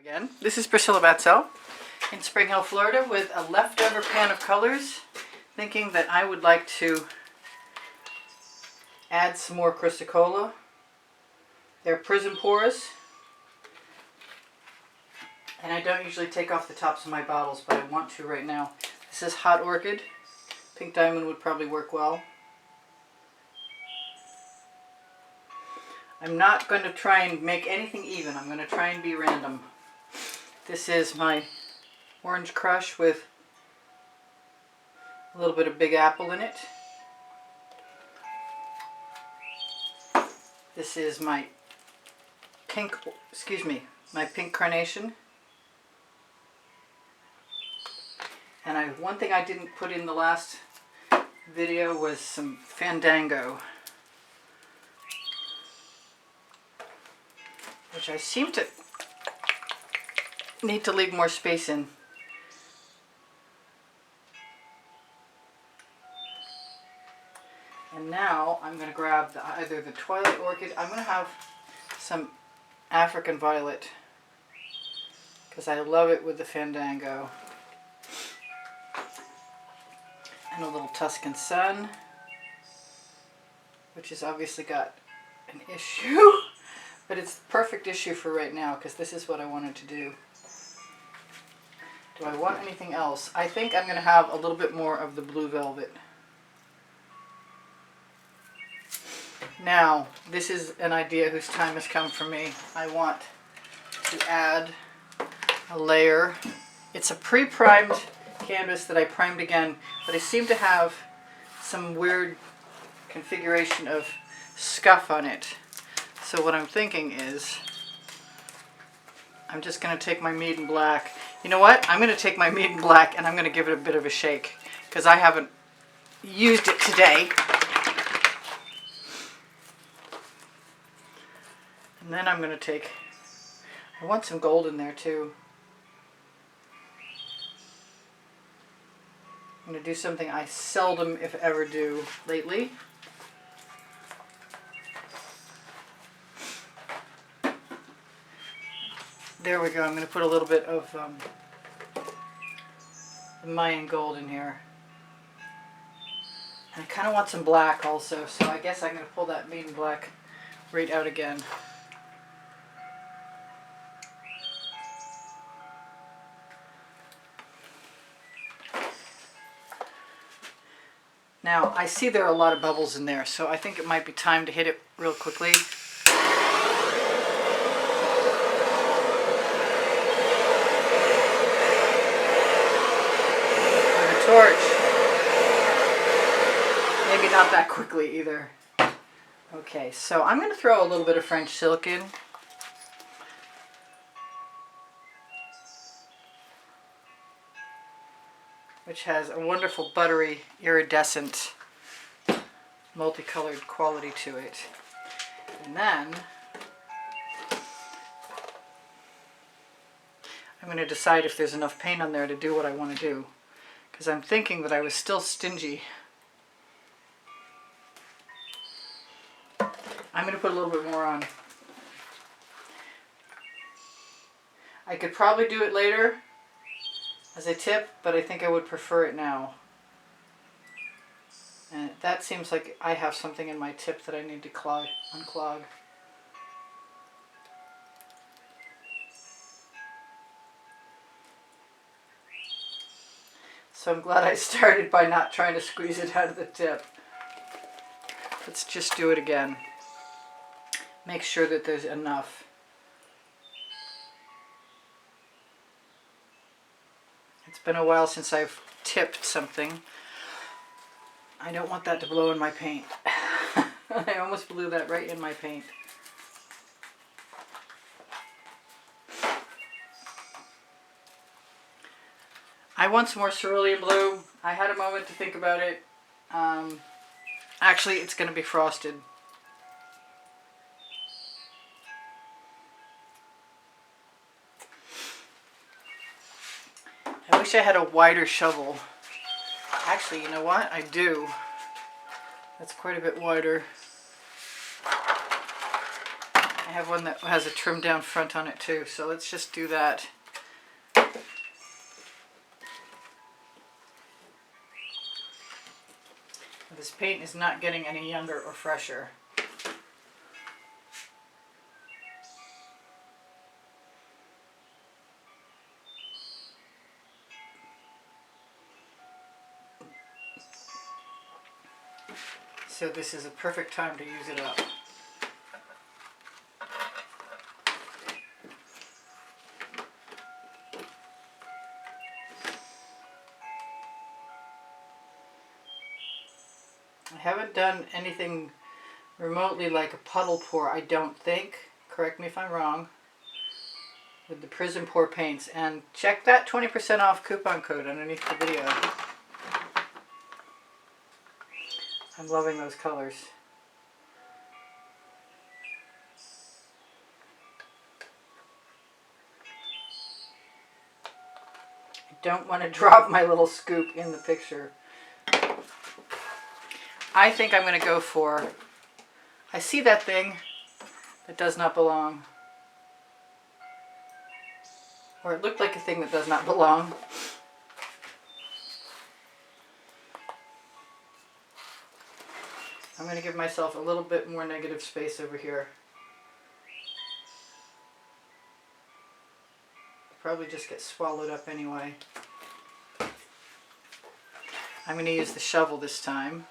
Again, this is Priscilla Batzell in Spring Hill, Florida with a leftover pan of colors, thinking that I would like to add some more Chriscicola. They're Prizm pours, and I don't usually take off the tops of my bottles, but I want to right now. This is Hot Orchid. Pink Diamond would probably work well. I'm not going to try and make anything even. I'm going to try and be random. This is my Orange Crush with a little bit of Big Apple in it. This is my pink, my pink Carnation. And one thing I didn't put in the last video was some Fandango, which I seem to need to leave more space in. And now I'm going to grab either the Twilight Orchid. I'm going to have some African Violet because I love it with the Fandango. And a little Tuscan Sun, which has obviously got an issue, but it's the perfect issue for right now because this is what I wanted to do. Do I want anything else? I think I'm going to have a little bit more of the Blue Velvet. Now, this is an idea whose time has come for me. I want to add a layer. It's a pre-primed canvas that I primed again, but I seem to have some weird configuration of scuff on it. So what I'm thinking is I'm just going to take my Maiden Black. You know what? I'm going to take my Maiden Black and I'm going to give it a bit of a shake because I haven't used it today. And then I'm going to take, I want some gold in there too. I'm going to do something I seldom, if ever, do lately. There we go. I'm going to put a little bit of the Mayan gold in here. And I kind of want some black also, so I guess I'm going to pull that Maiden Black right out again. Now, I see there are a lot of bubbles in there, so I think it might be time to hit it real quickly. With a torch. Maybe not that quickly either. Okay, so I'm going to throw a little bit of French silk in. Which has a wonderful buttery, iridescent, multicolored quality to it. And then I'm going to decide if there's enough paint on there to do what I want to do. Because I'm thinking that I was still stingy. I'm going to put a little bit more on. I could probably do it later as a tip, but I think I would prefer it now. And that seems like I have something in my tip that I need to unclog. So I'm glad I started by not trying to squeeze it out of the tip. Let's just do it again. Make sure that there's enough. It's been a while since I've tipped something. I don't want that to blow in my paint. I almost blew that right in my paint. I want some more cerulean blue. I had a moment to think about it. Actually, it's going to be frosted. I wish I had a wider shovel. Actually, you know what? I do. That's quite a bit wider. I have one that has a trimmed down front on it too, so let's just do that. This paint is not getting any younger or fresher. So this is a perfect time to use it up. I haven't done anything remotely like a puddle pour, I don't think. Correct me if I'm wrong. With the Prizm pour paints. And check that 20% off coupon code underneath the video. I'm loving those colors. I don't want to drop my little scoop in the picture. I think I'm going to go for, I see that thing that does not belong. Or it looked like a thing that does not belong. I'm going to give myself a little bit more negative space over here. Probably just get swallowed up anyway. I'm going to use the shovel this time.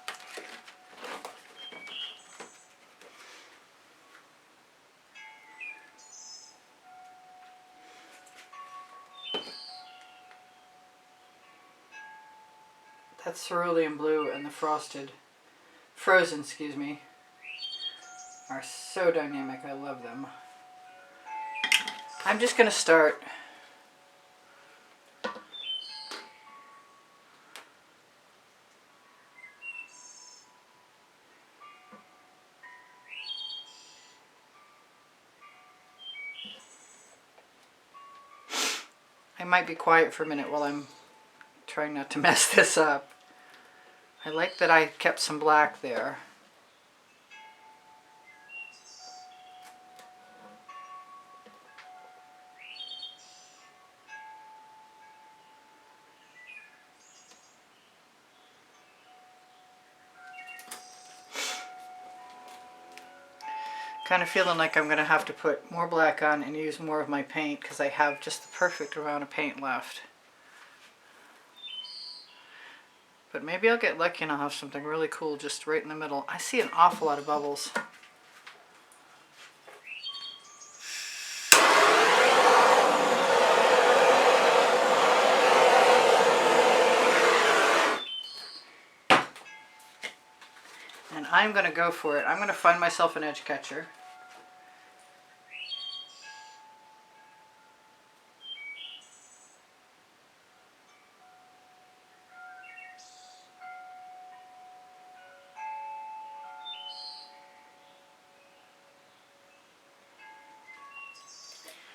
That cerulean blue and the frozen, excuse me, are so dynamic. I love them. I'm just going to start I might be quiet for a minute while I'm trying not to mess this up. I like that I kept some black there. Kind of feeling like I'm going to have to put more black on and use more of my paint because I have just the perfect amount of paint left. But maybe I'll get lucky and I'll have something really cool just right in the middle. I see an awful lot of bubbles. And I'm going to go for it. I'm going to find myself an edge catcher.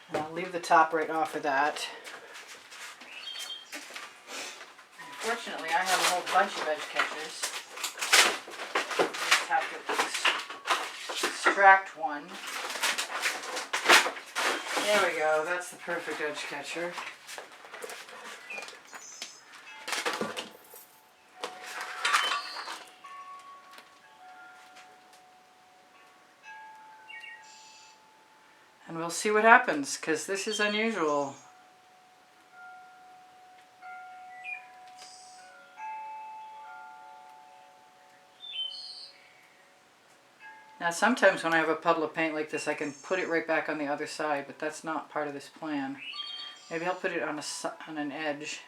And I'll leave the top right off of that. Unfortunately, I have a whole bunch of edge catchers. I just have to extract one. There we go. That's the perfect edge catcher. And we'll see what happens, because this is unusual. Now sometimes when I have a puddle of paint like this, I can put it right back on the other side, but that's not part of this plan. Maybe I'll put it on an edge.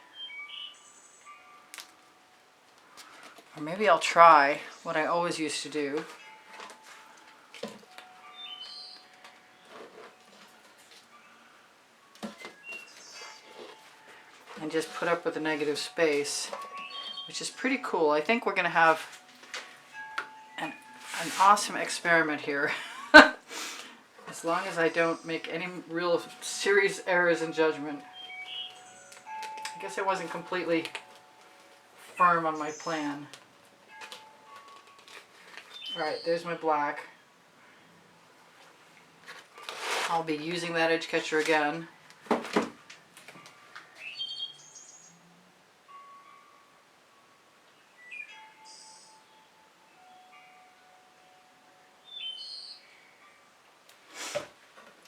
Or maybe I'll try what I always used to do. And just put up with a negative space, which is pretty cool. I think we're going to have an awesome experiment here. As long as I don't make any real serious errors in judgment. I guess I wasn't completely firm on my plan. Alright, there's my black. I'll be using that edge catcher again.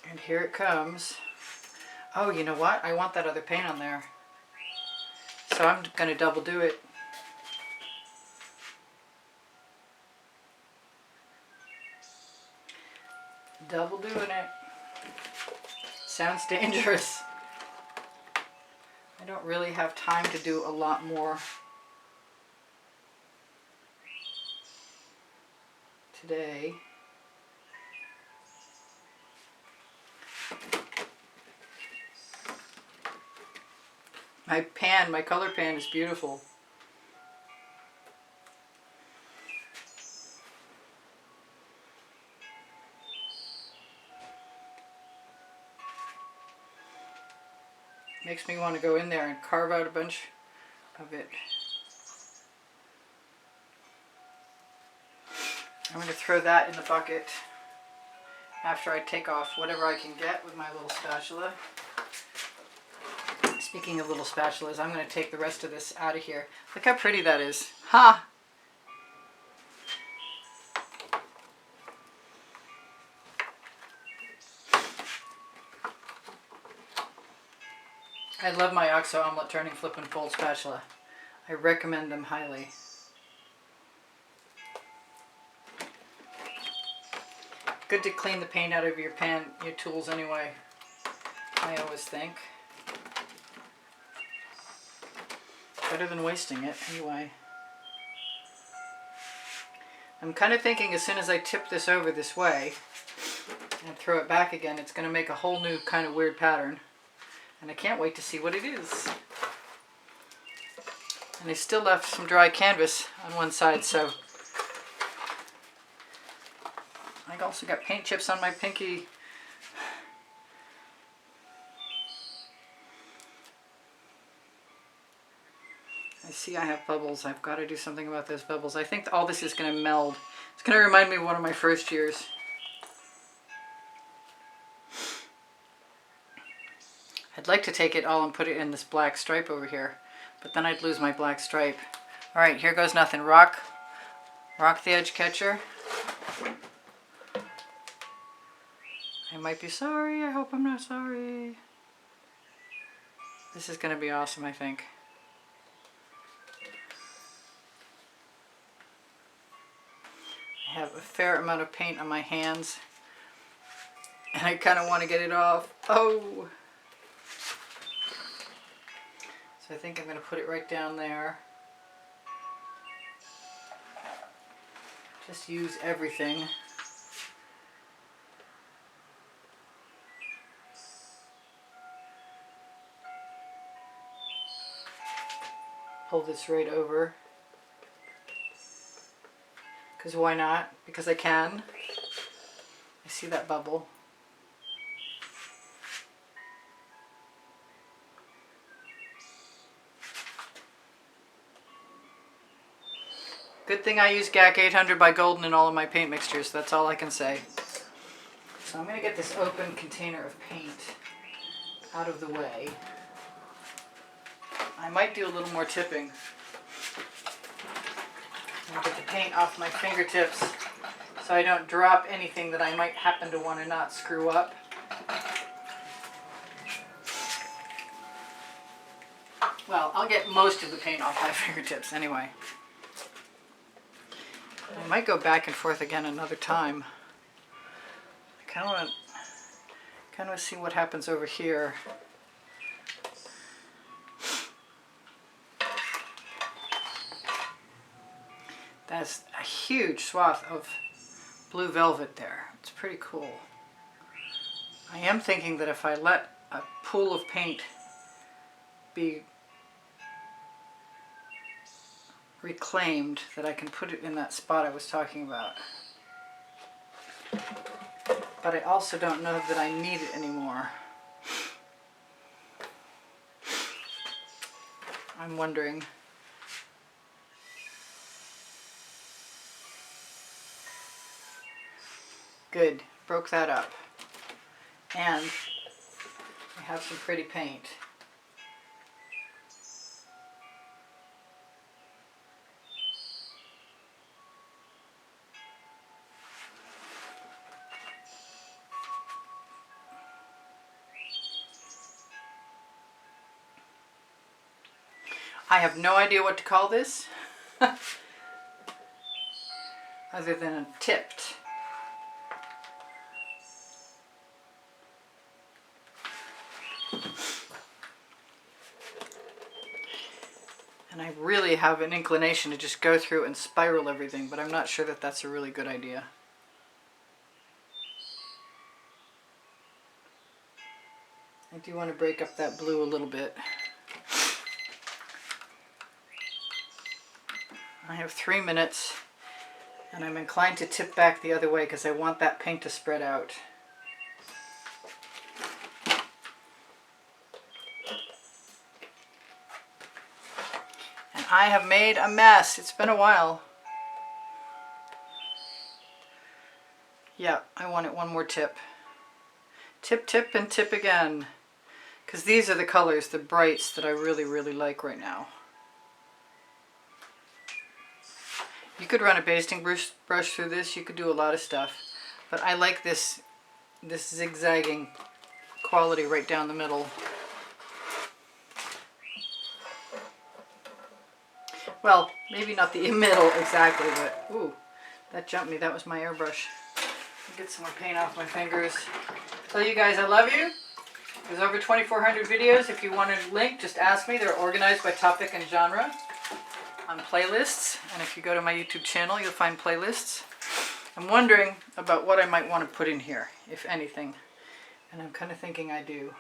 And here it comes. Oh, you know what? I want that other paint on there. So I'm going to double do it. Double doing it. Sounds dangerous. I don't really have time to do a lot more today. My pan, my color pan is beautiful. Makes me want to go in there and carve out a bunch of it. I'm going to throw that in the bucket after I take off whatever I can get with my little spatula. Speaking of little spatulas, I'm going to take the rest of this out of here. Look how pretty that is. Ha! I love my OXO omelet turning flip and fold spatula. I recommend them highly. Good to clean the paint out of your pan, your tools anyway, I always think. Better than wasting it anyway. I'm kind of thinking as soon as I tip this over this way and throw it back again, it's going to make a whole new kind of weird pattern. And I can't wait to see what it is. And I still left some dry canvas on one side, so I also got paint chips on my pinky. I see I have bubbles. I've got to do something about those bubbles. I think all this is going to meld. It's going to remind me of one of my first years. I'd like to take it all and put it in this black stripe over here, but then I'd lose my black stripe. All right, here goes nothing. Rock the edge catcher. I might be sorry. I hope I'm not sorry. This is going to be awesome, I think. I have a fair amount of paint on my hands, and I kind of want to get it off. Oh! So I think I'm going to put it right down there. Just use everything. Pull this right over. Because why not? Because I can. I see that bubble. Good thing I use GAC 800 by Golden in all of my paint mixtures. That's all I can say. So I'm going to get this open container of paint out of the way. I might do a little more tipping. And get the paint off my fingertips so I don't drop anything that I might happen to want to not screw up. Well, I'll get most of the paint off my fingertips anyway. I might go back and forth again another time. I kind of want to see what happens over here. That's a huge swath of blue velvet there. It's pretty cool. I am thinking that if I let a pool of paint be reclaimed, that I can put it in that spot I was talking about. But I also don't know that I need it anymore. I'm wondering. Good, broke that up. and I have some pretty paint. I have no idea what to call this other than tipped. And I really have an inclination to just go through and spiral everything, but I'm not sure that that's a really good idea. I do want to break up that blue a little bit. I have 3 minutes, and I'm inclined to tip back the other way because I want that paint to spread out. And I have made a mess. It's been a while. Yeah, I want it one more tip. Tip, tip, and tip again. Because these are the colors, the brights, that I really, really like right now. You could run a basting brush through this. You could do a lot of stuff. But I like this zigzagging quality right down the middle. Well, maybe not the middle exactly, but ooh, that jumped me. That was my airbrush. I'll get some more paint off my fingers. Tell you guys I love you. There's over 2,400 videos. If you want a link, just ask me. They're organized by topic and genre on playlists. And if you go to my YouTube channel, you'll find playlists. I'm wondering about what I might want to put in here, if anything. And I'm kind of thinking I do.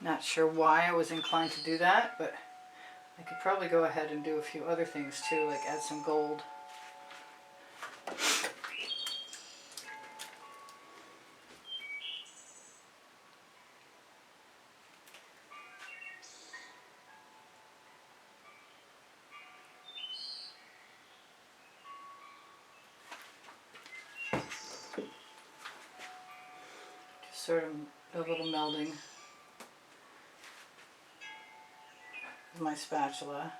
Not sure why I was inclined to do that, but I could probably go ahead and do a few other things too, like add some gold. Just sort of a little melding with my spatula.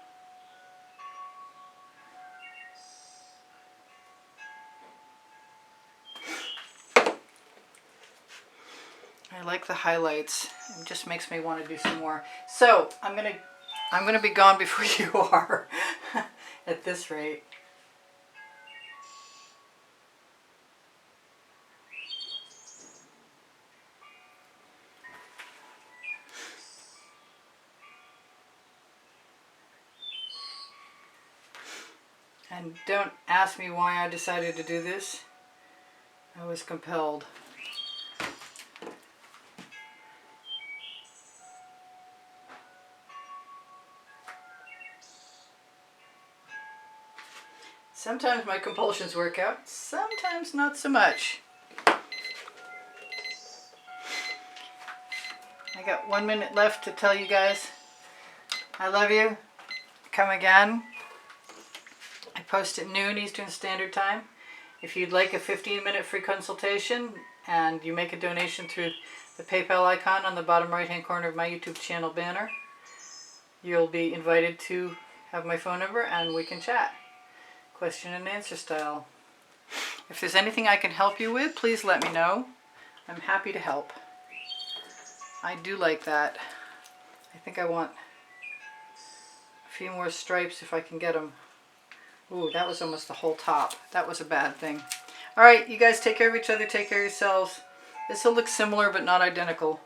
I like the highlights. It just makes me want to do some more. So I'm gonna be gone before you are at this rate. And don't ask me why I decided to do this. I was compelled. Sometimes my compulsions work out, sometimes not so much. I got 1 minute left to tell you guys I love you. Come again. I post at noon Eastern Standard Time. If you'd like a 15-minute free consultation and you make a donation through the PayPal icon on the bottom right-hand corner of my YouTube channel banner, you'll be invited to have my phone number and we can chat. Question and answer style. If there's anything I can help you with, please let me know. I'm happy to help. I do like that. I think I want a few more stripes if I can get them. Ooh, that was almost the whole top. That was a bad thing. Alright, you guys take care of each other, take care of yourselves. This will look similar but not identical.